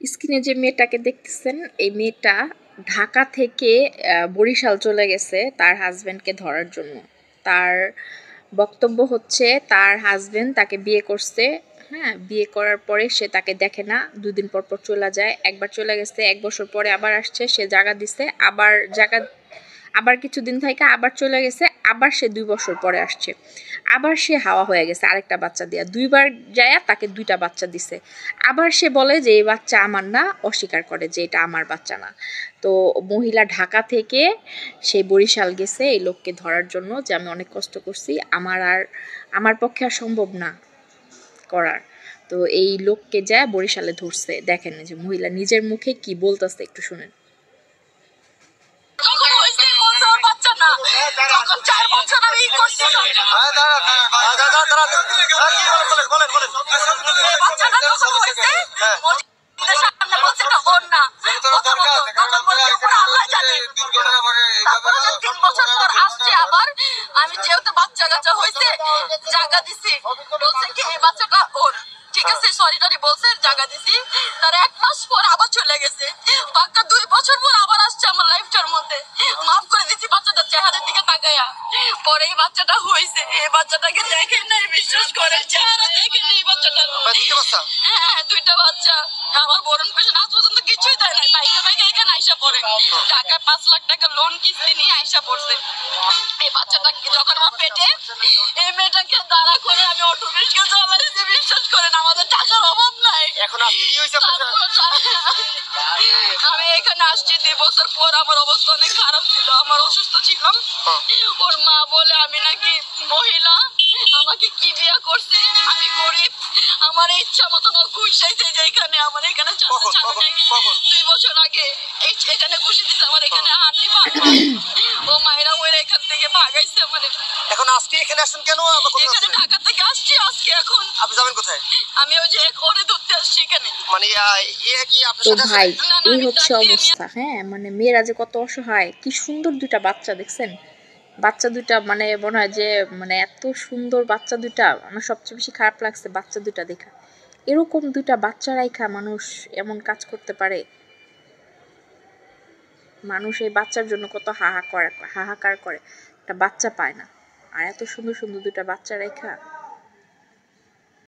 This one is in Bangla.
স্ক্রিনে যে মেয়েটাকে দেখতেছেন এই মেয়েটা ঢাকা থেকে বরিশাল চলে গেছে তার হাজবেন্ডকে ধরার জন্য। তার বক্তব্য হচ্ছে তার হাজবেন্ড তাকে বিয়ে করছে, হ্যাঁ, বিয়ে করার পরে সে তাকে দেখে না, 2 দিন পর পর চলে যায়। একবার চলে গেছে, 1 বছর পরে আবার আসছে, সে জায়গা দিছে, আবার কিছুদিন থেকে আবার চলে গেছে, আবার সে 2 বছর পরে আসছে, আবার সে হাওয়া হয়ে গেছে আরেকটা বাচ্চা দিয়া, 2বার যায় তাকে 2টা বাচ্চা দিছে। আবার সে বলে যে এই বাচ্চা আমার না, অস্বীকার করে যে এটা আমার বাচ্চা না। তো মহিলা ঢাকা থেকে সেই বরিশাল গেছে এই লোককে ধরার জন্য, যে আমি অনেক কষ্ট করছি, আমার পক্ষে আর সম্ভব না করার। তো এই লোককে যায় বরিশালে ধরছে। দেখেন যে মহিলা নিজের মুখে কি বলতেছে, একটু শুনেন। আমি যেহেতু বাচ্চা কাচ্চা হয়েছে জায়গা দিছি, বলছে কি এই বাচ্চাটা ওর, ঠিক আছে সরি টরি বলছে, জায়গা দিছি। তার 1 মাস পর আবার চলে গেছে, পাক্কা 2 বছর পর আবার আসছে আমার লাইফটার মধ্যে। মাফ করে দিছি বাচ্চাটার চেহারার দিকে তাকায়া। পরে এই বাচ্চাটা হয়েছে, এই বাচ্চাটাকে দেখেন নাই, বিশ্বাস করে চেহারা দেখেন এই বাচ্চাটার। হ্যাঁ 2টা বাচ্চা। আমার বরণ পেশন আজ পর্যন্ত কিছুই দেয় নাই, বাইকে বাইকে এখানে আইসা পড়ে, টাকায় 5 লাখ টাকা লোন কিস্তি নিয়ে আইসা পড়ছে। এই বাচ্চাটা যখন আমার পেটে, এই মেয়েটাকে দাঁড়া করে আমি অটো রিক্সা চালাইছি, বিশ্বাস করেন আমাদের টাকার অভাব নাই। এখন আপনি কি হইছে? আমি এখানে আসছি 2 বছর পর, আমার অবস্থা অনেক খারাপ ছিল, আমার অসুস্থ ছিলাম। ওর মা বলে আমি নাকি মহিলা, আমাকে কি বিয়া করছে, আমি গরিব, আমার ইচ্ছা মতন ওর ঘুষাইছে, যে এখানে আমার এখানে 2 বছর আগে এখানে ঘুষি দিছে, আমার এখানে হাঁটি ভাঙা, ও মায়েরা ওরা এখান থেকে ভাগাইছে আমার। এখন আজকে এখানে আসছেন কেন? এখানে ঢাকা থেকে আসছি আজকে। এখন আপনি যাবেন কোথায়? আমি ওই যে করে ধরতে আসছি এখানে। মানে এ কি আপনার তো সাথে ভাই এই হচ্ছে অবস্থা, হ্যাঁ, মানে মেয়েরা যে কত অসহায়। কি সুন্দর 2টা বাচ্চা দেখছেন, বাচ্চা 2টা, মানে মনে হয় যে মানে এত সুন্দর বাচ্চা 2টা। আমার সবচেয়ে বেশি খারাপ লাগছে বাচ্চা 2টা দেখা। এরকম 2টা বাচ্চা রাইখা মানুষ এমন কাজ করতে পারে? মানুষ এই বাচ্চার জন্য কত হাহাকার করে, একটা বাচ্চা পায় না, আর এত সুন্দর সুন্দর 2টা বাচ্চা রাইখা